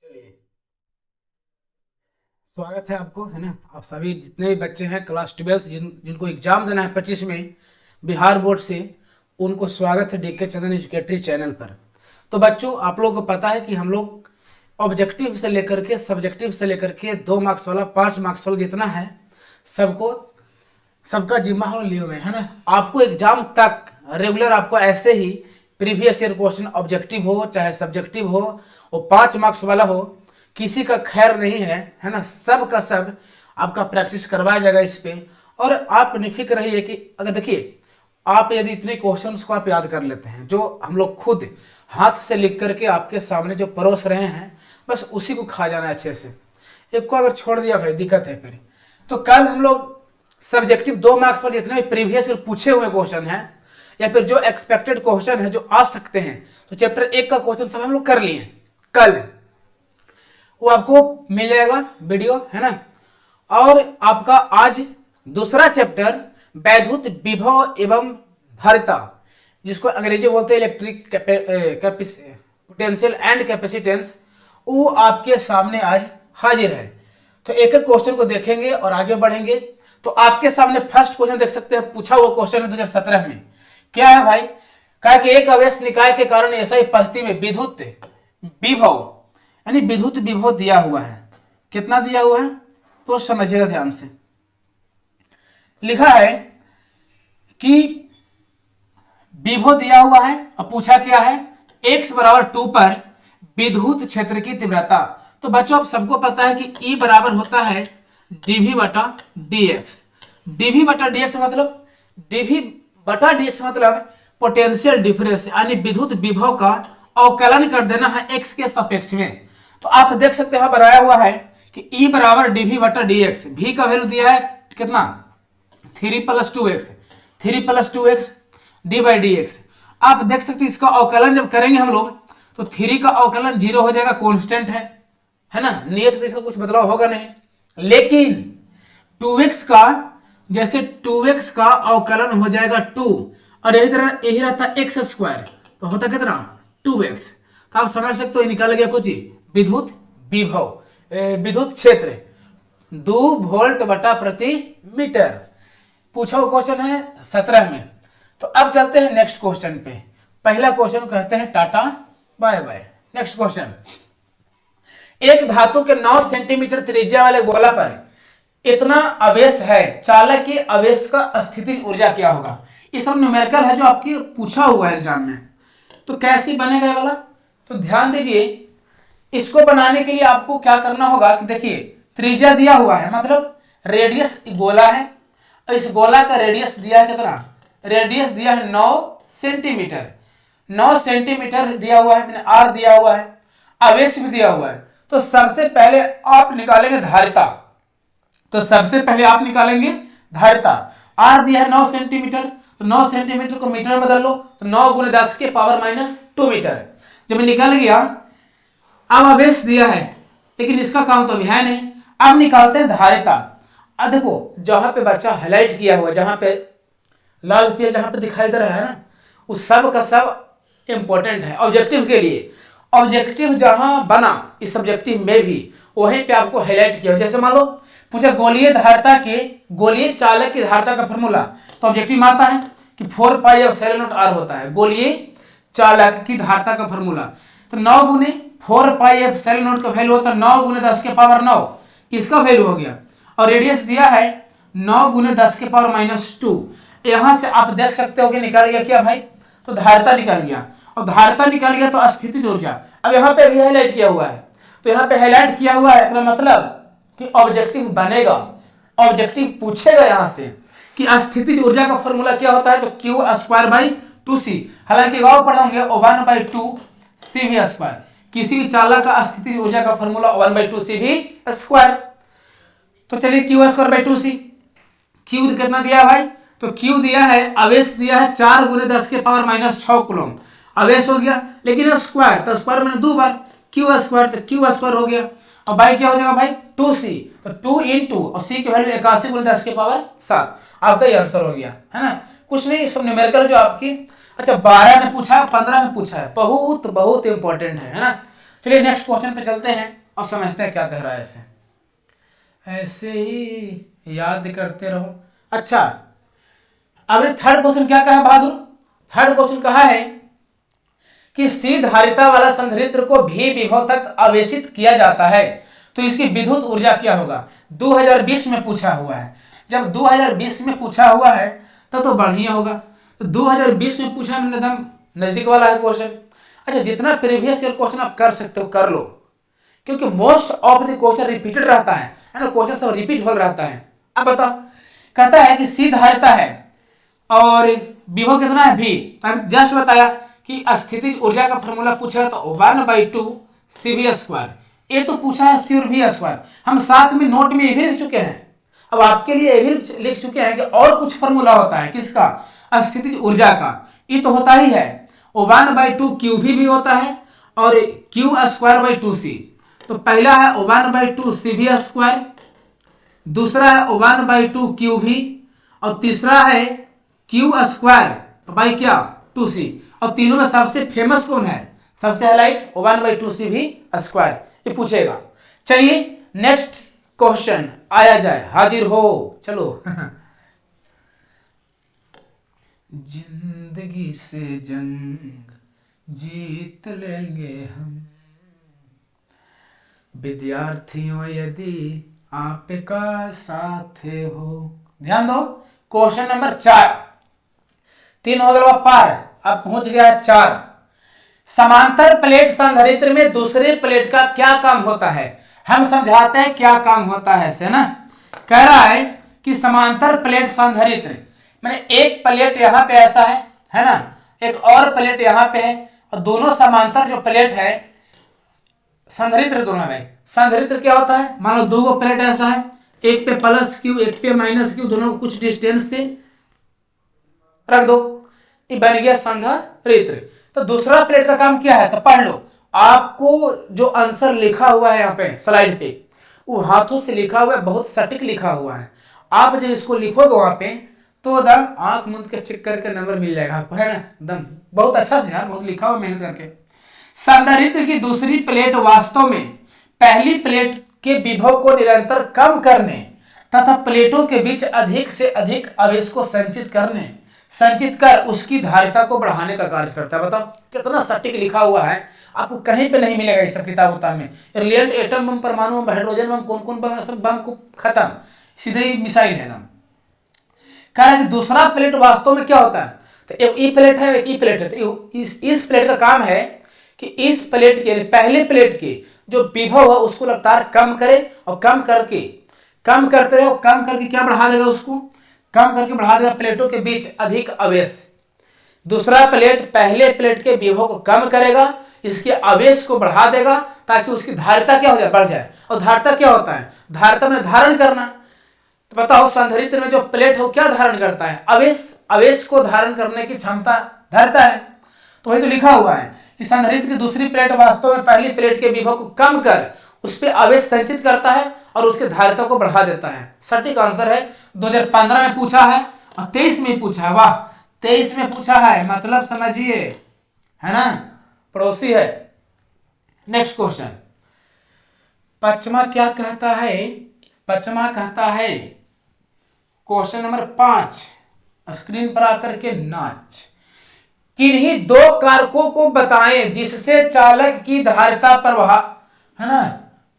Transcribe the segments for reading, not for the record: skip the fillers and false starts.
चलिए, स्वागत है आपको, है ना। आप सभी जितने भी बच्चे हैं क्लास 12 जिनको एग्जाम देना है 25 में बिहार बोर्ड से, उनको स्वागत है डीके चंदन एजुकेटरी चैनल पर। तो बच्चों, आप लोगों को पता है कि हम लोग ऑब्जेक्टिव से लेकर के सब्जेक्टिव से लेकर के 2 मार्क्स वाला 5 मार्क्स वाला जितना है सबको सबका जिम्मा हम लिए हुए है ना। आपको एग्जाम तक रेगुलर आपको ऐसे ही प्रीवियस ईयर क्वेश्चन ऑब्जेक्टिव हो चाहे सब्जेक्टिव हो, वो 5 मार्क्स वाला हो, किसी का खैर नहीं है ना। सब का सब आपका प्रैक्टिस करवाया जाएगा इस पे। और आप निफिक्र रहिए कि अगर देखिए, आप यदि इतने क्वेश्चंस को आप याद कर लेते हैं जो हम लोग खुद हाथ से लिख करके आपके सामने जो परोस रहे हैं, बस उसी को खा जाना है अच्छे से। एक को अगर छोड़ दिया भाई दिक्कत है फिर। तो कल हम लोग सब्जेक्टिव 2 मार्क्स पर जितने भी प्रीवियस पूछे हुए क्वेश्चन हैं या फिर जो एक्सपेक्टेड क्वेश्चन है जो आ सकते हैं, तो चैप्टर 1 का क्वेश्चन सब हम लोग कर लिए कल। वो आपको मिल जाएगा वीडियो, है ना। और आपका आज दूसरा चैप्टर वैद्युत विभव एवं धारिता, जिसको अंग्रेजी बोलते हैं इलेक्ट्रिक पोटेंशियल एंड कैपेसिटेंस, वो आपके सामने आज हाजिर है। तो एक एक क्वेश्चन को देखेंगे और आगे बढ़ेंगे। तो आपके सामने फर्स्ट क्वेश्चन देख सकते हैं, पूछा हुआ क्वेश्चन है 2017 में। क्या है भाई? कहा कि एक अवेश निकाय के कारण ऐसा ही परिस्थिति में विद्युत विभव यानी विद्युत विभव दिया हुआ है। कितना दिया हुआ है तो समझिएगा ध्यान से। लिखा है कि विभव दिया हुआ है और पूछा क्या है, x बराबर 2 पर विद्युत क्षेत्र की तीव्रता। तो बच्चों, आप सबको पता है कि E बराबर होता है dv बटा dx। dv बटा dx मतलब पोटेंशियल डिफरेंस, यानी विद्युत विभव का अवकलन कर देना है x के सापेक्ष में। तो आप देख सकते हैं बनाया हुआ है कि E बराबर dv बटा dx। v का वैल्यू दिया है कितना, 3 + 2x D by D x. आप देख सकते हैं इसका अवकलन जब करेंगे हम लोग तो 3 का अवकलन 0 हो जाएगा, कांस्टेंट है ना, नियत, तो इसका कुछ बदलाव होगा नहीं। लेकिन 2x का, जैसे 2x का अवकलन हो जाएगा 2, और यही तरह यही रहता x², तो होता कितना 2x। तो आप समझ सकते हो निकाल गया कुछ विद्युत विभव, विद्युत क्षेत्र 2 वोल्ट बटा प्रति मीटर। पूछा हुआ क्वेश्चन है 17 में। तो अब चलते हैं नेक्स्ट क्वेश्चन पे। पहला क्वेश्चन कहते हैं tata bye bye. Next question, एक धातु के 9 सेंटीमीटर त्रिज्या वाले गोला पर इतना आवेश है, चालक के आवेश का स्थितिज ऊर्जा क्या होगा। ये सब न्यूमेरिकल है जो आपकी पूछा हुआ है एग्जाम में। तो कैसे बनेगा ये वाला, तो ध्यान दीजिए। इसको बनाने के लिए आपको क्या करना होगा कि देखिए, त्रिज्या दिया हुआ है मतलब रेडियस गोला है, और इस गोला का रेडियस दिया है कितना, रेडियस दिया है 9 सेंटीमीटर। 9 सेंटीमीटर दिया हुआ है, मैंने आर दिया हुआ है, आवेश भी दिया हुआ है। तो सबसे पहले आप निकालेंगे धारिता। तो सबसे पहले आप निकालेंगे धारिता। आर दिया है 9 सेंटीमीटर, तो 9 सेंटीमीटर को मीटर में बदल लो, तो 9 × 10 के पावर -2 मीटर। जब निकल गया, अब आवेश दिया है लेकिन इसका काम तो अभी है नहीं। अब निकालते हैं धारिता। अब देखो, जहां पे बच्चा हाईलाइट किया हुआ, जहां पे लाल पेज जहां पे दिखाई दे रहा है ना, उस सब का सब इंपॉर्टेंट है ऑब्जेक्टिव के लिए। ऑब्जेक्टिव जहां बना इस सब्जेक्टिव में भी वहीं पे आपको हाईलाइट किया। जैसे मान लो पूछा गोलीय धारिता के, गोलीय चालक की धारिता का फॉर्मूला, तो ऑब्जेक्टिव में आता है कि 4πε0r होता है गोलीय चालक की धारिता का फॉर्मूला। तो 9 × 4πε0 का वैल्यू होता है 9 × 10 के पावर 9, इसका वैल्यू हो गया। और रेडियस दिया है 9 × 10 के पावर -2। यहां से आप देख सकते हो कि निकल गया क्या भाई, तो धारिता निकल गया। और धारिता निकल गया तो स्थितिज ऊर्जा। अब यहाँ पे भी हाईलाइट किया हुआ है, तो यहाँ पे हाईलाइट किया हुआ है अपना मतलब कि ऑब्जेक्टिव बनेगा, ऑब्जेक्टिव पूछेगा यहाँ से कि स्थितिज ऊर्जा का फॉर्मूला क्या होता है, तो Q²/2c। हालांकि गाँव पढ़े होंगे 1/2 किसी भी चालक का स्थितिज ऊर्जा का फॉर्मूला 1/2 तो चलिए Q²/2c। Q कितना दिया भाई, तो Q दिया है, आवेश दिया है 4 × 10 के पावर -6 कूलम आवेश हो गया। लेकिन स्क्वायर, तो स्क्वायर मैंने 2 बार Q², तो Q² हो गया। और बाई क्या हो जाएगा भाई 2c, तो 2 × और c की वैल्यू 81 × 10 के पावर 7। आपका ये आंसर हो गया, है ना। कुछ नहीं, सब न्यूमेरिकल जो आपकी, अच्छा 12 में पूछा है, 15 में पूछा है, बहुत बहुत इंपॉर्टेंट है ना। चलिए नेक्स्ट क्वेश्चन पे चलते हैं और समझते हैं क्या कह रहा है। ऐसे ही याद करते रहो। अच्छा, अब थर्ड क्वेश्चन क्या कहा बहादुर? थर्ड क्वेश्चन कहा है कि सी धारिता वाला संधारित्र को भी विभव तक आवेशित किया जाता है तो इसकी विद्युत ऊर्जा क्या होगा? 2020 में पूछा हुआ है। जब 2020 में पूछा हुआ है तो बढ़िया होगा। तो 2020 में पूछा मैंने, एकदम नजदीक वाला है क्वेश्चन। अच्छा, जितना प्रीवियस ईयर क्वेश्चन आप कर सकते हो कर लो, क्योंकि most of the question repeated रहता है ना, क्वेश्चन सब रिपीट हो रहता है। अब बताओ, कहता है कि सी धारिता है और विभव कितना है भी। जस्ट बताया कि स्थितिज ऊर्जा का फॉर्मूला पूछा तो 1/2 CV²। ये तो पूछा है सी और V²। हम साथ में नोट में ये भी लिख चुके हैं। अब आपके लिए ये भी लिख चुके हैं कि और कुछ फॉर्मूला होता है किसका? स्थितिज ऊर्जा का। ये तो होता ही है 1/2 QV भी होता है और Q²/2C। तो पहला है 1/2 CV², दूसरा है 1/2 QV और तीसरा है Q²/2C। और तीनों में सबसे फेमस कौन है? सबसे हाईलाइट 1/2 CV²। ये पूछेगा। चलिए नेक्स्ट क्वेश्चन आया जाए, हाजिर हो। चलो जिंदगी से जंग जीत लेंगे हम विद्यार्थियों यदि आपका साथ हो। ध्यान दो, क्वेश्चन नंबर 4, 3 हो गया पार, अब पहुंच गया 4। समांतर प्लेट संधारित्र में दूसरे प्लेट का क्या काम होता है? हम समझाते हैं क्या काम होता है से ना। कह रहा है कि समांतर प्लेट संधारित्र मैंने एक प्लेट यहाँ पे ऐसा है ना, एक और प्लेट यहाँ पे है और दोनों समांतर जो प्लेट है संधारित्र दोनों में। संधारित्र क्या होता है? मान लो दो प्लेट ऐसा है, एक पे +Q एक पे -Q, दोनों को कुछ डिस्टेंस से रख दो, ये बन गया संधारित्र। तो दूसरा प्लेट का काम क्या है तो पढ़ लो। आपको जो आंसर लिखा हुआ है यहाँ पे स्लाइड पे वो हाथों से लिखा हुआ है, बहुत सटीक लिखा हुआ है। आप जब इसको लिखोगे वहां पे तो दम आंख मूंद के चेक करके नंबर मिल जाएगा आपको, है ना, दम बहुत अच्छा से यार, बहुत लिखा हुआ मेहनत करके। संधारित्र की दूसरी प्लेट वास्तव में पहली प्लेट के विभव को निरंतर कम करने तथा प्लेटों के बीच अधिक से अधिक आवेश को संचित कर उसकी धारिता को बढ़ाने का कार्य करता है। बताओ कितना सटीक लिखा हुआ है, आपको कहीं पे नहीं मिलेगा इस सब किताब में। रिलियंट एटम बम, परमाणु बम, हाइड्रोजन बम, कौन कौन बम, सब बम को खत्म, सीधे ही मिसाइल है ना। कह रहा है कि दूसरा प्लेट वास्तव में क्या होता है तो एक ई प्लेट है, एक ई प्लेट है। तो इस प्लेट का काम है कि इस प्लेट के पहले प्लेट के जो विभव है उसको लगातार कम करे और कम करते रहे, कम करके क्या बढ़ा देगा, उसको कम करके बढ़ा देगा प्लेटों के बीच अधिक आवेश। दूसरा प्लेट पहले प्लेट के विभव को कम करेगा, इसके आवेश को बढ़ा देगा ताकि उसकी धारिता क्या हो जाए, बढ़ जाए। और धारिता क्या होता है? धारिता में धारण करना। तो बताओ संधारित्र में जो प्लेट है वो क्या धारण करता है? आवेश को धारण करने की क्षमता धारिता है। तो वही तो लिखा हुआ है कि संधारित्र की दूसरी प्लेट वास्तव में पहली प्लेट के विभव को कम कर उस पर आवेश संचित करता है और उसके धारिता को बढ़ा देता है। सटीक आंसर है। 2015 में पूछा है और 23 में पूछा है। वाह, 23 में पूछा है मतलब समझिए, है ना, पड़ोसी है। नेक्स्ट क्वेश्चन, पचमा क्या कहता है? पचमा कहता है क्वेश्चन नंबर 5, स्क्रीन पर आकर के नाच। किन्हीं दो कारकों को बताएं जिससे चालक की धारिता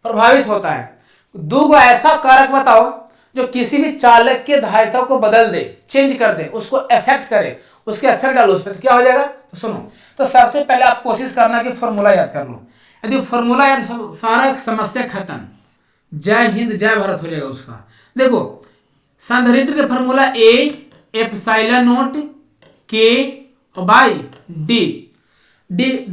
प्रभावित होता है। दो ऐसा कारक बताओ जो किसी भी चालक के धारिता को बदल दे, चेंज कर दे, उसको इफेक्ट करे, उसके इफेक्ट डालो उस पर, तो क्या हो जाएगा? तो सुनो, तो सबसे पहले आप कोशिश करना कि फॉर्मूला याद कर लो। यदि फॉर्मूला याद, सारा समस्या खत्म, जय हिंद जय भारत हो जाएगा उसका। देखो संधारित्र के फॉर्मूला A ε0K/D।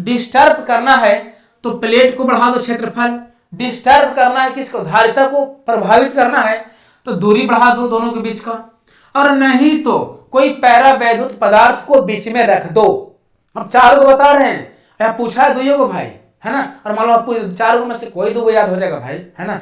डिस्टर्ब करना है तो प्लेट को बढ़ा दो क्षेत्रफल, डिस्टर्ब करना है किसको? धारिता को प्रभावित करना है तो दूरी बढ़ा दो दोनों के बीच का, और नहीं तो कोई पैरावैद्युत पदार्थ को बीच में रख दो। हम 4 को बता रहे हैं, या पूछा है 2 को भाई, है ना, और मान लो आपको 4 में से कोई 2 याद हो जाएगा भाई, है ना।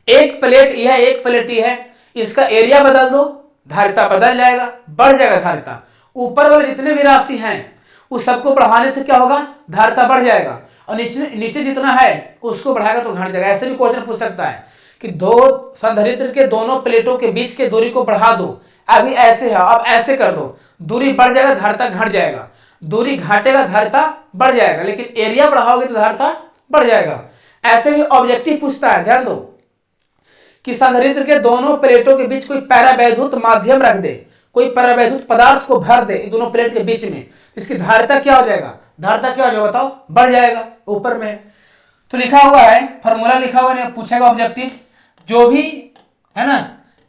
एक प्लेट यह है, एक प्लेट यह है, इसका एरिया बदल दो, धारिता बदल जाएगा, बढ़ जाएगा धारिता। ऊपर वाले जितने भी राशि हैं उस सबको बढ़ाने से क्या होगा, धारिता बढ़ जाएगा, और नीचे नीचे जितना है उसको बढ़ाएगा तो घट जाएगा। ऐसे भी क्वेश्चन पूछ सकता है कि दो संधारित्र के दोनों प्लेटों के बीच के दूरी को बढ़ा दो, अभी ऐसे है अब ऐसे कर दो, दूरी बढ़ जाएगा धारिता घट जाएगा, दूरी घटेगा धारिता बढ़ जाएगा, लेकिन एरिया बढ़ाओगे तो धारिता बढ़ जाएगा। ऐसे भी ऑब्जेक्टिव पूछता है, ध्यान दो कि संधारित्र के दोनों प्लेटों के बीच कोई परावैद्युत माध्यम रख दे, कोई परावैद्युत पदार्थ को भर दे इन दोनों प्लेट के बीच में, इसकी धारिता क्या हो जाएगा, धारिता क्या हो जाएगा बताओ, बढ़ जाएगा, ऊपर में। तो लिखा हुआ है, फॉर्मूला लिखा हुआ है, पूछेगा ऑब्जेक्टिव, जो भी है ना,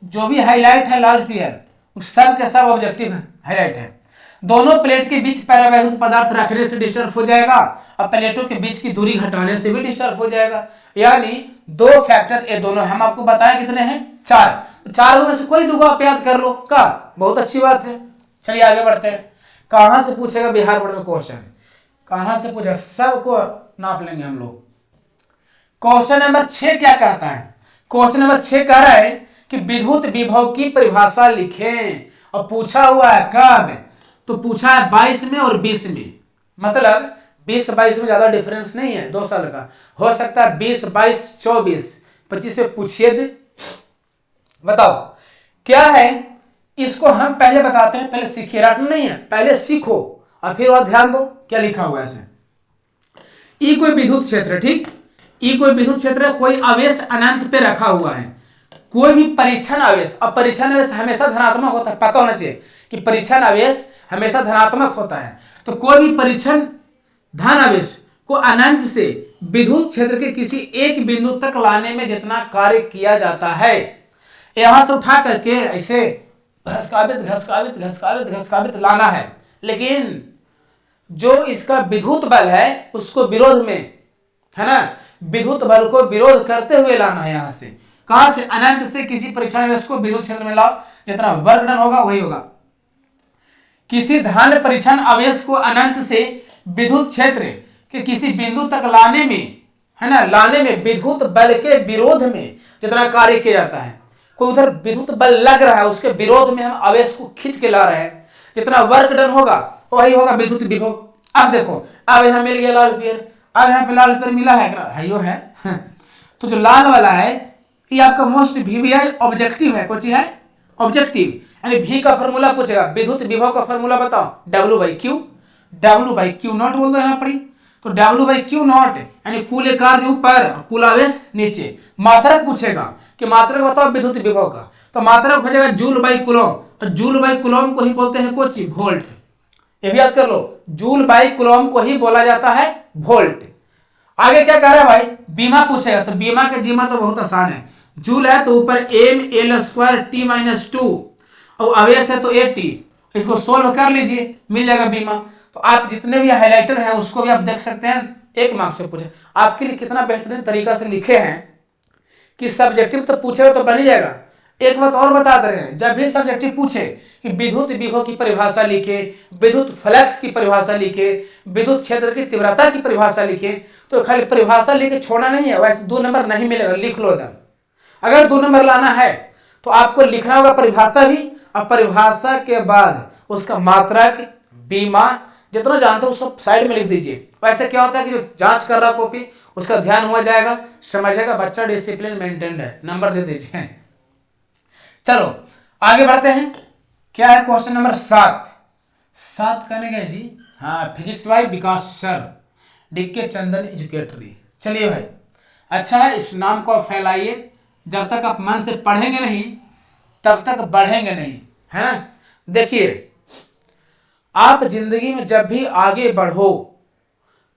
जो भी हाईलाइट है लाल क्लियर, सब के सब ऑब्जेक्टिव है, हाईलाइट है। दोनों प्लेट के बीच परावैद्युत पदार्थ रखने से डिस्टर्ब हो जाएगा और प्लेटों के बीच की दूरी घटाने से भी डिस्टर्ब हो जाएगा। यानी दो फैक्टर ये दोनों हम आपको बताएं कितने हैं, 4। 4 में से कोई दो आप याद कर लो का, बहुत अच्छी बात है। चलिए आगे बढ़ते हैं। कहां से पूछेगा बिहार बोर्ड में क्वेश्चन, कहां से पूछेगा, सबको नाप लेंगे हम लोग। क्वेश्चन नंबर 6 क्या कहता है, क्वेश्चन नंबर 6 कह रहा है कि विद्युत विभव की परिभाषा लिखें, और पूछा हुआ है कब, तो पूछा है 22 में और 20 में, मतलब 20-22 में ज्यादा डिफरेंस नहीं है, 2 साल का हो सकता है, 20-22-24 25 से पूछिए दे। बताओ क्या है, इसको हम पहले बताते हैं, पहले सीखिए, रटना नहीं है, पहले सीखो और फिर और ध्यान दो क्या लिखा हुआ है ऐसे। ई कोई विद्युत क्षेत्र है, ठीक, ई कोई विद्युत क्षेत्र है, कोई आवेश अनंत पे रखा हुआ है, कोई भी परीक्षण आवेश, अब परीक्षण आवेश हमेशा धनात्मक होता है, पता होना चाहिए कि परीक्षण आवेश हमेशा धनात्मक होता है। तो कोई भी परीक्षण धन आवेश को अनंत से विद्युत क्षेत्र के किसी एक बिंदु तक लाने में जितना कार्य किया जाता है, यहां से उठा करके ऐसे घसकावित घसकावित घसकावित घसकावित लाना है, लेकिन जो इसका विद्युत बल है उसको विरोध में, है ना, विद्युत बल को विरोध करते हुए लाना है। यहां से कहां से, अनंत से किसी परीक्षण आवेश को विद्युत क्षेत्र में लाओ, जितना वर्क डन होगा वही होगा। किसी धन परीक्षण आवेश को अनंत से विद्युत क्षेत्र के किसी बिंदु तक लाने में, है ना, लाने में विद्युत बल के विरोध में जितना कार्य किया जाता है, कोई उधर विद्युत बल लग रहा है उसके विरोध में हम आवेश को खींच के ला रहे हैं, जितना वर्क डन होगा वही होगा विद्युत विभव। अब देखो, अब यहां मिल गया लाल पेड़, अब यहां पे लाल पेड़ मिला है, यो है तो जो लाल वाला है ये आपका मोस्ट वीवीआई ऑब्जेक्टिव है, कुछ है ऑब्जेक्टिव, यानी भी का फॉर्मूला पूछेगा, विद्युत विभव का फॉर्मूला बताओ, W/Q, W/Q नॉट बोल दो यहाँ पर, तो W/Q नॉट यानी कुल कार्य ऊपर, कुल आवेश नीचे। मात्रक पूछेगा कि मात्रक बताओ विद्युत विभव का, तो मात्रक हो जाएगा जूल/कूलम, और जूल/कूलम को ही बोलते हैं कुछ वोल्ट, ये भी याद कर लो, जूल/कूलम को ही बोला जाता है वोल्ट। आगे क्या कह रहा है भाई, बीमा पूछेगा, तो बीमा का जीमा तो बहुत आसान है, जूल है तो ऊपर m/L²T-2 और आवेश है तो AT, इसको सोल्व कर लीजिए मिल जाएगा बीमा। तो आप जितने भी हाइलाइटर हैं उसको भी आप देख सकते हैं, 1 मार्क्स से पूछे, आपके लिए कितना बेहतरीन तरीका से लिखे हैं कि सब्जेक्टिव तो पूछेगा तो बन ही जाएगा। एक बात और बता दे रहे हैं, जब भी सब्जेक्टिव पूछे कि विद्युत विभव की परिभाषा लिखे, विद्युत फ्लक्स की परिभाषा लिखे, विद्युत क्षेत्र की तीव्रता की परिभाषा लिखे, तो खाली परिभाषा लिखे छोड़ना नहीं है, वैसे 2 नंबर नहीं मिलेगा, लिख लो एकदम। अगर 2 नंबर लाना है तो आपको लिखना होगा परिभाषा भी, और परिभाषा के बाद उसका मात्रक, बीमा, जितना जानते हो सब साइड में लिख दीजिए। वैसे क्या होता है कि जो जांच कर रहा कॉपी उसका ध्यान हुआ जाएगा, समझेगा बच्चा, डिसिप्लिन मेंटेन्ड है, नंबर दे दीजिए। चलो आगे बढ़ते हैं, क्या है क्वेश्चन नंबर 7 करने गए जी, हाँ, फिजिक्स बाय विकास सर, DK चंदन एजुकेटरी। चलिए भाई, अच्छा है, इस नाम को फैलाइए, जब तक आप मन से पढ़ेंगे नहीं तब तक बढ़ेंगे नहीं, है ना। देखिए, आप जिंदगी में जब भी आगे बढ़ो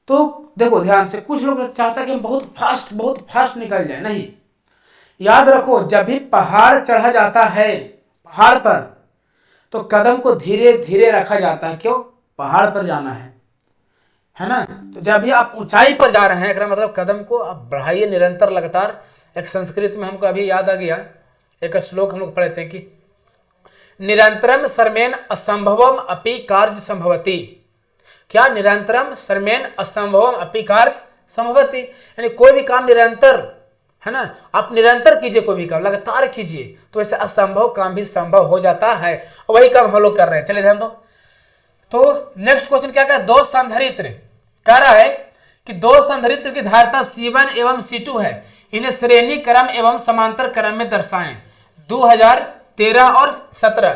तो देखो ध्यान से, कुछ लोग चाहता है कि हम बहुत फास्ट निकल जाए, नहीं, याद रखो, जब भी पहाड़ चढ़ा जाता है पहाड़ पर तो कदम को धीरे धीरे रखा जाता है, क्यों, पहाड़ पर जाना है ना। तो जब भी आप ऊंचाई पर जा रहे हैं, मतलब कदम को आप बढ़ाइए निरंतर लगातार। एक संस्कृत में हमको अभी याद आ गया, एक श्लोक हम लोग पढ़ते हैं कि निरंतरम सर्मेन असंभवम अपि कार्य संभवति, क्या, निरंतरम सर्मेन असंभवम अपि कार्य संभवति, यानी कोई भी काम निरंतर, है ना, आप निरंतर कीजिए, कोई भी काम लगातार कीजिए तो ऐसे असंभव काम भी संभव हो जाता है, और वही काम हम लोग कर रहे हैं। चलिए ध्यान दो, तो नेक्स्ट क्वेश्चन क्या कह, दो संधारित्र कह रहा है कि दो संधारित्र की धारिता C1 एवं C2 है, इन्हें श्रेणी क्रम एवं समांतर क्रम में दर्शाएं। 2013 और 17,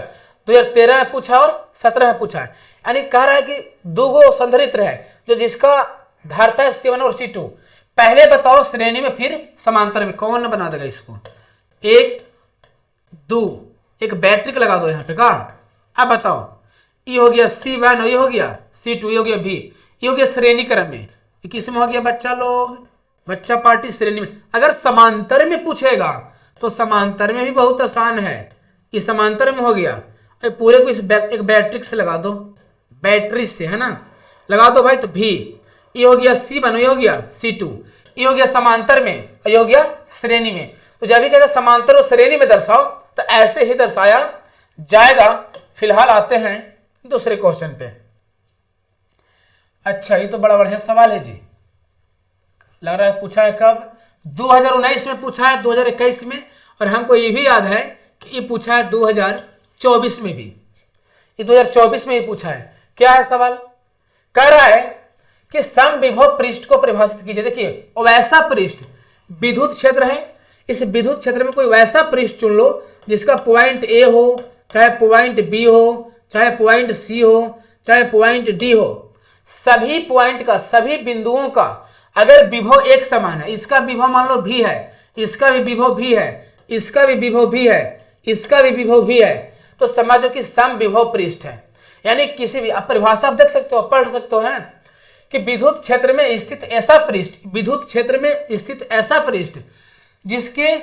2013 में पूछा और 17 में पूछा है। यानी कह रहा है कि दो गो संधारित्र है जो जिसका धारिता है C1 और C2, पहले बताओ श्रेणी में फिर समांतर में, कौन बना देगा इसको, 1 2, एक बैटरी का लगा दो यहाँ पे का। अब बताओ ये हो गया C1 और ये हो गया C2, ये हो गया V, ये हो गया श्रेणी क्रम में, ये किस में हो गया बच्चा लोग, बच्चा पार्टी श्रेणी में। अगर समांतर में पूछेगा तो समांतर में भी बहुत आसान है, ये समांतर में हो गया, पूरे को इस एक बैटरी से लगा दो, बैटरी से है ना, लगा दो भाई, तो V, ये हो गया C1, ये हो गया C2, ये हो गया समांतर में, ये हो गया श्रेणी में। तो जब भी कहेगा समांतर और श्रेणी में दर्शाओ तो ऐसे ही दर्शाया जाएगा। फिलहाल आते हैं दूसरे क्वेश्चन पे। अच्छा ये तो बड़ा बढ़िया सवाल है जी, लग रहा है पूछा है कब, 2019 में पूछा है, 2021 में, और हमको ये भी याद है कि ये पूछा है 2024 में भी, ये 2024 में ही पूछा है। क्या है सवाल, कह रहा है कि समविभव पृष्ठ को परिभाषित कीजिए। देखिए वैसा पृष्ठ विद्युत क्षेत्र है, इस विद्युत क्षेत्र में कोई वैसा पृष्ठ चुन लो जिसका पॉइंट ए हो, चाहे पॉइंट बी हो, चाहे पॉइंट सी हो, चाहे पॉइंट डी हो, सभी पॉइंट का, सभी बिंदुओं का अगर विभव एक समान है, इसका विभव मान लो भी है, इसका भी विभव भी है, इसका भी विभव भी है, इसका भी विभव भी है, तो समझो कि समविभव पृष्ठ है। यानी किसी भी, आप परिभाषा आप देख सकते हो, पढ़ सकते हो हैं कि विद्युत क्षेत्र में स्थित ऐसा पृष्ठ, विद्युत क्षेत्र में स्थित ऐसा पृष्ठ जिसके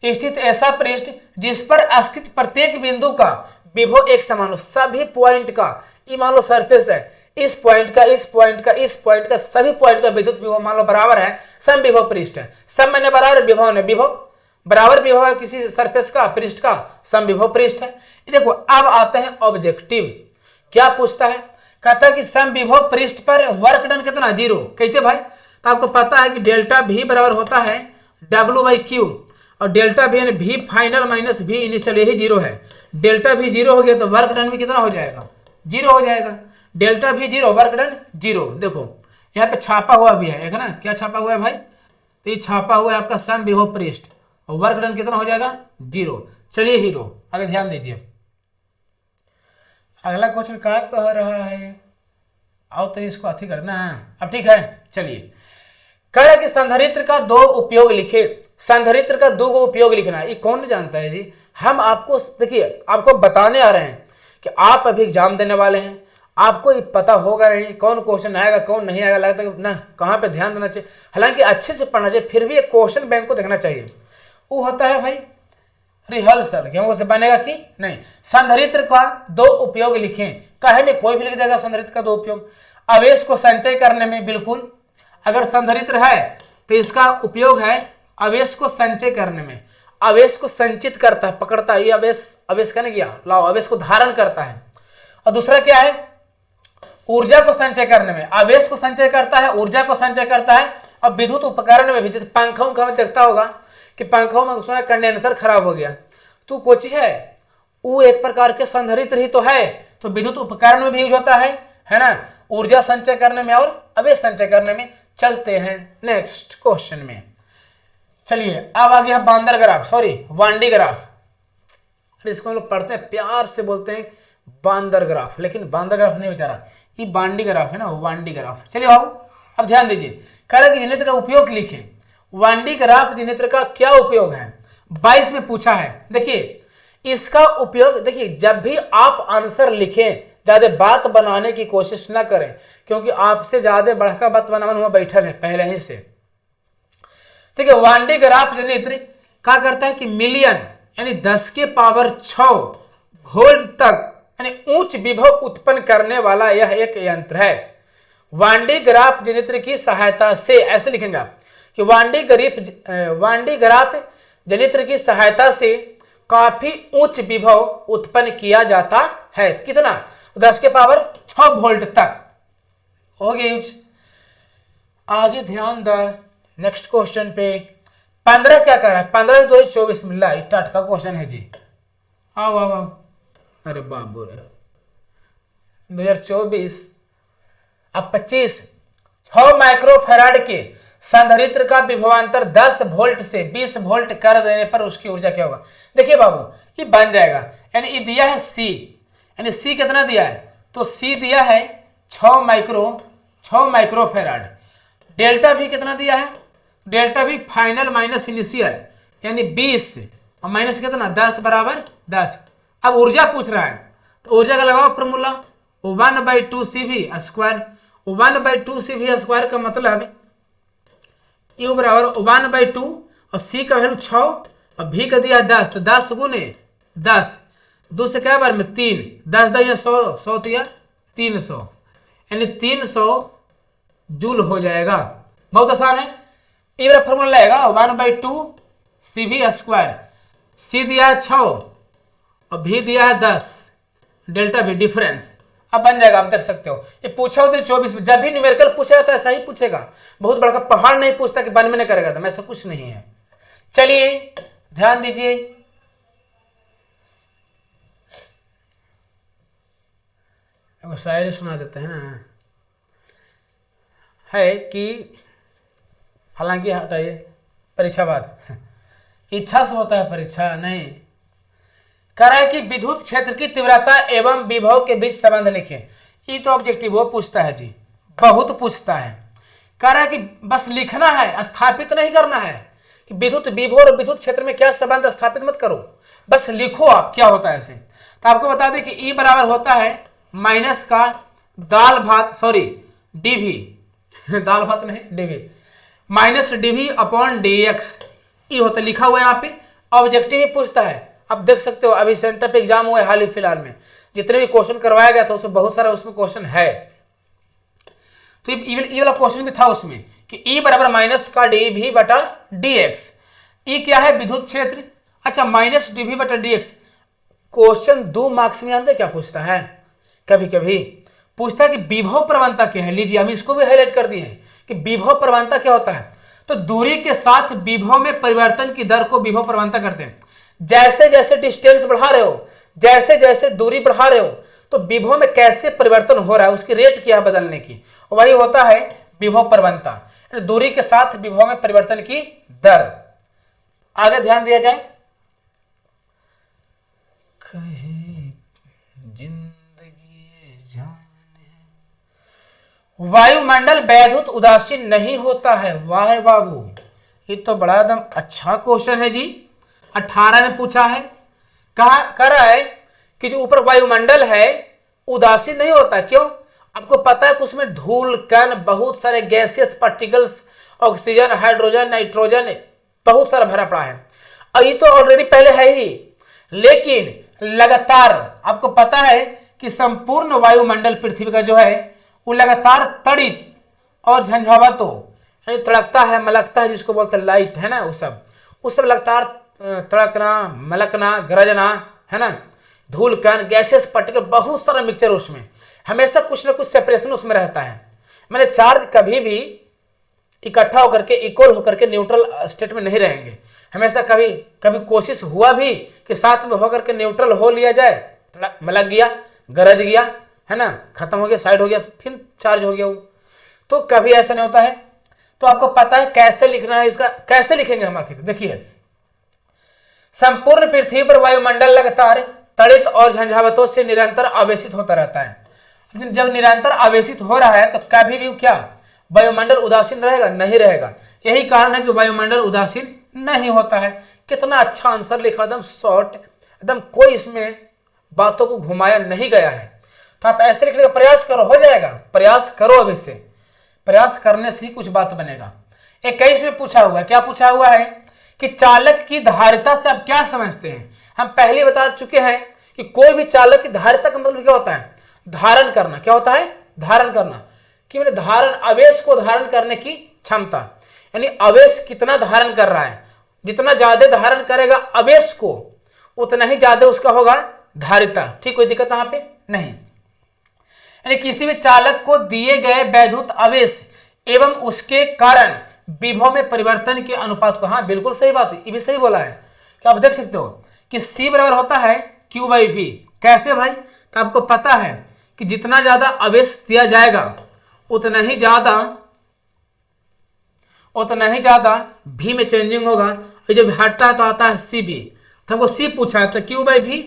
स्थित ऐसा पृष्ठ जिस पर स्थित प्रत्येक बिंदु का विभव एक समान हो, सभी पॉइंट का, ये मान लो सरफेस है, इस पॉइंट का, इस पॉइंट का, इस पॉइंट का, सभी पॉइंट का विद्युत विभव मान लो बराबर है, समविभव पृष्ठ है। सम मैंने बराबर, विभव ने विभव, बराबर विभव है किसी सरफेस का, पृष्ठ का, समविभव पृष्ठ है। देखो अब आते हैं ऑब्जेक्टिव, क्या पूछता है, कहता है कि समविभव पृष्ठ पर वर्क डन कितना, 0। कैसे भाई, तो आपको पता है कि डेल्टा V बराबर होता है W/Q, और डेल्टा V यानी V final minus V initial, यही 0 है। डेल्टा V 0 हो गया तो वर्क डन भी कितना हो जाएगा, 0 हो जाएगा। Delta V 0, work done 0। देखो यहाँ पे छापा हुआ भी है ना, क्या छापा हुआ है भाई, तो ये छापा हुआ है आपका समविभव पृष्ठ, और वर्क डन कितना हो जाएगा, 0। चलिए हीरो आगे ध्यान दीजिए। अगला क्वेश्चन क्या कह रहा है, आओ तो इसको अथी करना है। अब ठीक है, चलिए कह रहा है कि संधारित्र का दो उपयोग लिखे, संधारित्र का दो उपयोग लिखना है। ये कौन जानता है जी, हम आपको देखिए आपको बताने आ रहे हैं कि आप अभी एग्जाम देने वाले हैं, आपको ये पता होगा नहीं कौन क्वेश्चन आएगा कौन नहीं आएगा, लगता है ना कहाँ पे ध्यान देना चाहिए, हालांकि अच्छे से पढ़ना चाहिए, फिर भी एक क्वेश्चन बैंक को देखना चाहिए। वो होता है भाई रिहर्सल, कि हमको से बनेगा कि नहीं। संधारित्र का दो उपयोग लिखें, कहे नहीं कोई भी लिख देगा संधारित्र का दो उपयोग। आवेश को संचय करने में, बिल्कुल अगर संधारित्र है तो इसका उपयोग है आवेश को संचय करने में, आवेश को संचित करता है, पकड़ता है, ये आवेश कहने गया, लाओ आवेश को धारण करता है। और दूसरा क्या है, ऊर्जा को संचय करने में, आवेश को संचय करता है, ऊर्जा को संचय करता है। और विद्युत उपकरण में भी, जैसे पंखों का देखता होगा कि पंखों में उसमें कंडेंसर खराब हो गया, तो कोई चीज है वो एक प्रकार के संधारित्र ही तो है, तो विद्युत उपकरण में भी यूज होता है ना, ऊर्जा संचय करने में और आवेश संचय करने में। चलते हैं नेक्स्ट क्वेश्चन में। चलिए अब आ गया बांदर ग्राफ, सॉरी वांडी ग्राफ, इसको हम लोग पढ़ते हैं प्यार से बोलते हैं बांदर ग्राफ, लेकिन बांदर ग्राफ नहीं बेचारा, ये बांडी ग्राफ है ना, वांडी ग्राफ। चलिए बाबू अब ध्यान दीजिए, कह रहा है कि जिनेत्र का उपयोग लिखे। वांडी ग्राफ जिनेत्र का क्या उपयोग है, 22 में पूछा है। देखिए इसका उपयोग, देखिए जब भी आप आंसर लिखें ज्यादा बात बनाने की कोशिश ना करें, क्योंकि आपसे ज्यादा बड़का बात बनाने हुआ बैठल है पहले ही से। ठीक है, वांडी ग्राफ जनित्र क्या करता है कि मिलियन यानी 10 के पावर 6 वोल्ट तक यानी उच्च विभव उत्पन्न करने वाला यह एक यंत्र है। वांडी ग्राफ जनित्र की सहायता से, ऐसे लिखेंगे कि वांडी ग्राफ जनित्र की सहायता से काफी उच्च विभव उत्पन्न किया जाता है। तो कितना, 10 के पावर 6 वोल्ट तक हो गया यूज। आगे ध्यान द नेक्स्ट क्वेश्चन पे। 15 क्या कर रहा है, 15/2024 मिला स्टार्ट का क्वेश्चन है जी। आओ आओ आओ, अरे बाबू रे 2024 अब 25 6 माइक्रोफैराड के संधारित्र का विभवांतर 10 वोल्ट से 20 वोल्ट कर देने पर उसकी ऊर्जा क्या होगा। देखिए बाबू ये बन जाएगा, यानी ये दिया है सी, यानी सी कितना दिया है, तो सी दिया है 6 माइक्रोफैराड। डेल्टा भी कितना दिया है, डेल्टा भी फाइनल माइनस इनिशियल यानी 20 और माइनस कितना 10 बराबर 10। अब ऊर्जा पूछ रहा है तो ऊर्जा का लगाओ formula 1/2CV square. 1/2CV square का मतलब यू बराबर 1/2 और सी का वैल्यू 6 और भी का दिया 10 तो 10 गुने 10 2 से क्या बार में 3 10 10 या 100 100 तो यार 300 यानी 300 जूल हो जाएगा। बहुत आसान है, ये मेरा फॉर्मूला लगेगा 1/2CV स्क्वायर। सी दिया है 6 और भी दिया है 10, डेल्टा भी डिफरेंस। अब बन जाएगा, आप देख सकते हो ये पूछा होता है 24 में। जब भी न्यूमेरिकल पूछेगा तो ऐसा ही पूछेगा, बहुत बड़ा पहाड़ नहीं पूछता कि 92 में करेगा, तो ऐसा कुछ नहीं है। चलिए ध्यान दीजिए, शायरी सुना देते हैं ना, है कि हालांकि हटाइए परीक्षा बाद इच्छा से होता है परीक्षा नहीं। कह रहा है कि विद्युत क्षेत्र की तीव्रता एवं विभव के बीच संबंध लिखें। ये तो ऑब्जेक्टिव वो पूछता है जी, बहुत पूछता है। कह रहा है कि बस लिखना है, स्थापित नहीं करना है कि विद्युत विभव और विद्युत क्षेत्र में क्या संबंध, स्थापित मत करो, बस लिखो आप क्या होता है ऐसे। तो आपको बता दें कि E बराबर होता है माइनस का दाल भात डीवी दाल भात नहीं d v minus d v upon dx। ये होता है लिखा हुआ है यहाँ पे, ऑब्जेक्टिव ही पूछता है। आप देख सकते हो अभी सेंटर पे एग्जाम हुआ है हाल ही फिलहाल में, जितने भी क्वेश्चन करवाया गया था उसमें बहुत सारा उसमें क्वेश्चन है। तो ये वाला क्वेश्चन भी था उसमें कि E बराबर माइनस का dv बटा dx। E क्या है, विद्युत क्षेत्र। अच्छा माइनस dv बटा dx। क्वेश्चन 2 मार्क्स में जानते क्या पूछता है, कभी कभी पूछता है कि विभव प्रवणता क्या है। लीजिए हम इसको भी हाईलाइट कर दिए हैं कि विभव प्रवणता क्या होता है। तो दूरी के साथ विभव में परिवर्तन की दर को विभव प्रवणता करते हैं। जैसे जैसे डिस्टेंस बढ़ा रहे हो, जैसे जैसे दूरी बढ़ा रहे हो, तो विभव में कैसे परिवर्तन हो रहा है, उसकी रेट क्या है बदलने की, वही होता है विभव प्रवणता, दूरी के साथ विभव में परिवर्तन की दर। आगे ध्यान दिया जाए, वायुमंडल वैद्युत उदासीन नहीं होता है। वाह बाबू, ये तो बड़ा एकदम अच्छा क्वेश्चन है जी। 18 में पूछा है, कहा कर रहा है कि जो ऊपर वायुमंडल है उदासीन नहीं होता। क्यों, आपको पता है कि उसमें धूल कण बहुत सारे gaseous particles, oxygen, hydrogen, nitrogen बहुत सारा भरा पड़ा है। और ये तो ऑलरेडी पहले है ही, लेकिन लगातार आपको पता है कि संपूर्ण वायुमंडल पृथ्वी का जो है वो लगातार तड़ित और झंझावात तड़कता है, मलकता है, जिसको बोलते हैं लाइट, है ना। वो सब लगातार तड़कना, मलकना, गरजना, है ना। धूल कण, गैसेस, पार्टिकल, बहुत सारा मिक्सचर, उसमें हमेशा कुछ ना कुछ सेपरेशन उसमें रहता है। मैंने चार्ज कभी भी इकट्ठा होकर के इक्वल होकर के न्यूट्रल स्टेट में नहीं रहेंगे। हमेशा कभी कभी कोशिश हुआ भी कि साथ में होकर के न्यूट्रल हो लिया जाए, थोड़ा मलक गया, गरज गया, है ना, खत्म हो गया, साइड हो गया, तो फिर चार्ज हो गया वो। तो कभी ऐसा नहीं होता है। तो आपको पता है कैसे लिखना है इसका, कैसे लिखेंगे हम आखिर। देखिए, संपूर्ण पृथ्वी पर वायुमंडल लगातार तड़ित और झंझावातों से निरंतर आवेशित होता रहता है। जब निरंतर आवेशित हो रहा है तो कभी भी क्या वायुमंडल उदासीन रहेगा, नहीं रहेगा। यही कारण है कि वायुमंडल उदासीन नहीं होता है। कितना अच्छा आंसर लिखा, एकदम शॉर्ट, एकदम कोई इसमें बातों को घुमाया नहीं गया है। तो आप ऐसे लिखने का प्रयास करो, हो जाएगा। प्रयास करो, अभी से प्रयास करने से ही कुछ बात बनेगा। 21 में पूछा हुआ है, क्या पूछा हुआ है कि चालक की धारिता से आप क्या समझते हैं। हम पहले बता चुके हैं कि कोई भी चालक की धारिता का मतलब क्या होता है, धारण करना। क्या होता है, धारण करना। कि मैंने धारण, आवेश को धारण करने की क्षमता, यानी आवेश कितना धारण कर रहा है। जितना ज्यादा धारण करेगा आवेश को, उतना ही ज्यादा उसका होगा धारिता। ठीक, कोई दिक्कत यहाँ पे नहीं। यानी किसी भी चालक को दिए गए वैद्युत आवेश एवं उसके कारण विभव में परिवर्तन के अनुपात को, हाँ बिल्कुल सही बात है, ये भी सही बोला है। कि आप देख सकते हो कि C बराबर होता है Q/V। कैसे भाई, तो आपको पता है कि जितना ज्यादा आवेश दिया जाएगा उतना ही ज्यादा भी में चेंजिंग होगा। ये जब हटता है तो आता है सी बी, तो हमको सी पूछा है तो क्यू बाई भी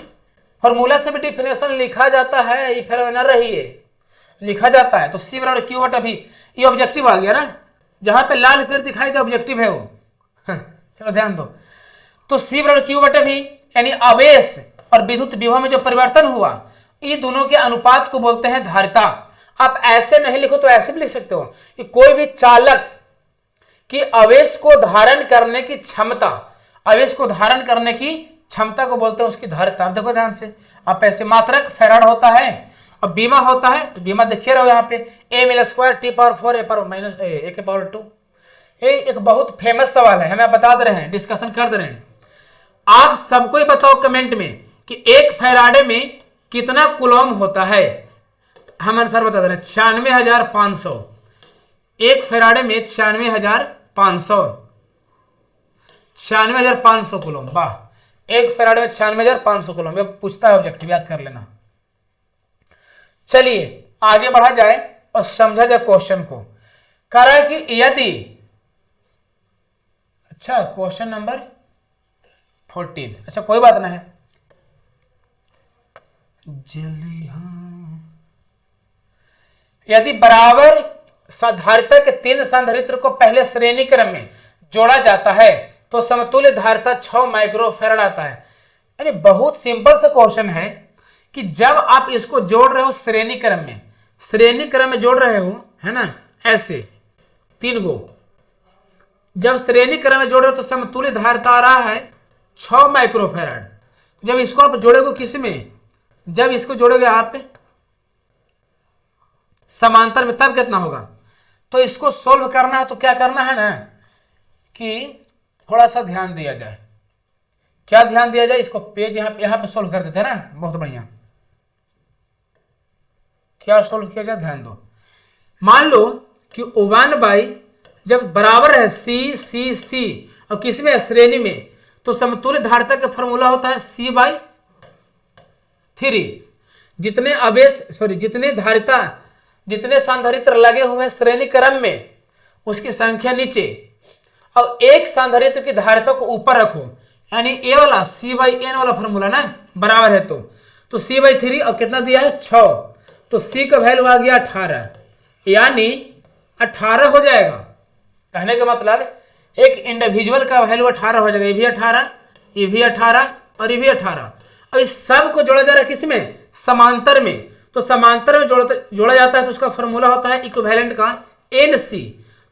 फॉर्मूला से भी डिफिनेशन लिखा जाता है, ये फिर न रही है लिखा जाता है। तो सी बराबर क्यू बटा भी, ये ऑब्जेक्टिव आ गया ना, जहां पे लाल पेड़ दिखाई दे ऑब्जेक्टिव है वो। चलो ध्यान दो, तो सी बराबर क्यू बटा भी यानी आवेश और विद्युत विभव में जो परिवर्तन हुआ ये दोनों के अनुपात को बोलते हैं धारिता। आप ऐसे नहीं लिखो तो ऐसे भी लिख सकते हो कि कोई भी चालक की आवेश को धारण करने की क्षमता, आवेश को धारण करने की क्षमता को बोलते हैं उसकी धारिता। आप देखो ध्यान से, आप ऐसे मात्रक फैराड होता है, अब बीमा होता है तो बीमा देखिए रहो यहाँ पे ए मिल स्क्वायर टी पावर 4 ए पावर माइनस ए के पावर 2। ये एक बहुत फेमस सवाल है, हमें बता दे रहे हैं, डिस्कशन कर दे रहे हैं। आप सबको ही बताओ कमेंट में कि एक फैराडे में कितना कूलॉम होता है। हम आंसर बता दे रहे हैं 96,500। एक फैराडे में 96,500 कूलॉम। वाह, एक फैराडे में 96,500 कूलॉम। ये पूछता है ऑब्जेक्टिव, याद कर लेना। चलिए आगे बढ़ा जाए और समझा जाए क्वेश्चन को। कह रहा है कि यदि, अच्छा क्वेश्चन नंबर 14, अच्छा कोई बात ना है। यदि बराबर धारिता के 3 संधारित्र को पहले श्रेणी क्रम में जोड़ा जाता है तो समतुल्य धारिता 6 माइक्रोफैराड आता है। यानी बहुत सिंपल सा क्वेश्चन है कि जब आप इसको जोड़ रहे हो श्रेणी क्रम में जोड़ रहे हो, है ना, ऐसे 3 गो जब श्रेणी क्रम में जोड़ रहे हो तो समतुल्य धारिता आ रहा है 6 माइक्रोफैराड। जब इसको आप जोड़ोगे किस में, जब इसको जोड़ोगे आप समांतर में, तब कितना होगा। तो इसको सोल्व करना है तो क्या करना है ना कि थोड़ा सा ध्यान दिया जाए। क्या ध्यान दिया जाए, इसको पेज यहां पे सोल्व कर देते हैं ना, बहुत बढ़िया। क्या सोल्व किया जाए, ध्यान दो। मान लो कि 1/, जब बराबर है सी सी सी और किसमें श्रेणी में, तो समतुल्य धारिता का फॉर्मूला होता है C/3। जितने संधारित्र लगे हुए हैं श्रेणी क्रम में उसकी संख्या नीचे और एक संधारित्र की धारिता को ऊपर रखो, यानी ए वाला C/n वाला फॉर्मूला ना, बराबर है तो C/3 और कितना दिया है 6, तो C का वैल्यू आ गया 18, यानी 18 हो जाएगा। कहने का मतलब एक इंडिविजुअल का वैल्यू 18 हो जाएगा। ये भी 18, ये भी 18 और ये भी 18, और इस सब को जोड़ा जा रहा है किसमें, समांतर में। तो समांतर में जोड़ा जाता है तो उसका फॉर्मूला होता है इक्विवेलेंट का NC।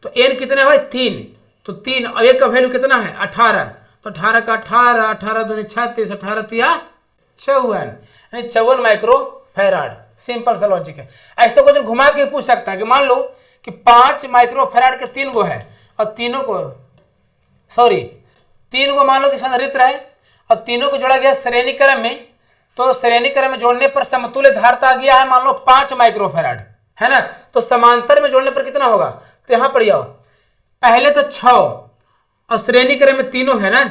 तो N कितने भाई 3, तो 3 और एक का वैल्यू कितना है 18, तो 18 का 18, 18 दूनी 36, 18 तिया 54, यानी 54 माइक्रोफैराड। सिंपल सा लॉजिक है। ऐसा कुछ घुमा के पूछ सकता है कि मान लो कि 5 माइक्रोफैराड के 3 गो है और 3 गो मान लो कि संधारित्र है और तीनों को जोड़ा गया श्रेणी क्रम में, तो श्रेणी क्रम में जोड़ने पर समतुल्य धारिता आ गया है मान लो 5 माइक्रोफैराड, है ना। तो समांतर में जोड़ने पर कितना होगा, तो यहां पर आओ, पहले तो 6 और श्रेणी क्रम में तीनों है ना,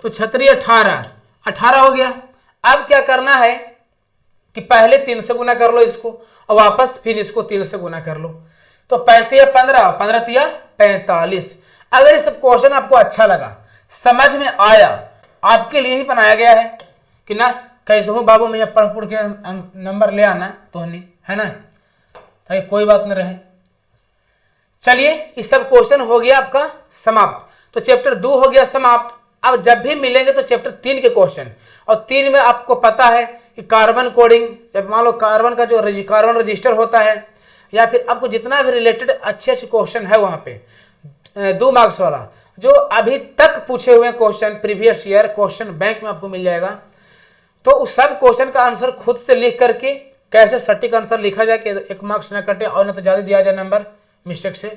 तो 6 18 हो गया। अब क्या करना है कि पहले 3 से गुना कर लो इसको और वापस फिर इसको 3 से गुना कर लो, तो 5 या 15, 15 या 45। अगर ये सब क्वेश्चन आपको अच्छा लगा, समझ में आया, आपके लिए ही बनाया गया है कि ना कैसे हो बाबू मैं पढ़ के नंबर ले आना तो नहीं, है ना, ताकि कोई बात न रहे। चलिए इस सब क्वेश्चन हो गया आपका समाप्त। तो चैप्टर 2 हो गया समाप्त। अब जब भी मिलेंगे तो चैप्टर 3 के क्वेश्चन, और 3 में आपको पता है कि कार्बन कोडिंग, जब मान लो कार्बन का जो कार्बन रजिस्टर होता है, या फिर आपको जितना भी रिलेटेड अच्छे क्वेश्चन है वहां पे 2 मार्क्स वाला, जो अभी तक पूछे हुए question previous year question bank में आपको मिल जाएगा। तो उस सब क्वेश्चन का आंसर खुद से लिख करके कैसे सटीक आंसर लिखा जाए कि 1 मार्क्स ना कटे और ना तो ज्यादा दिया जाए नंबर मिस्टेक से।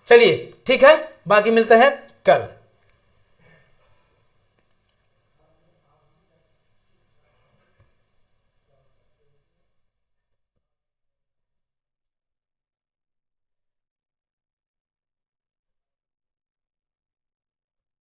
चलिए ठीक है, बाकी मिलते हैं कल।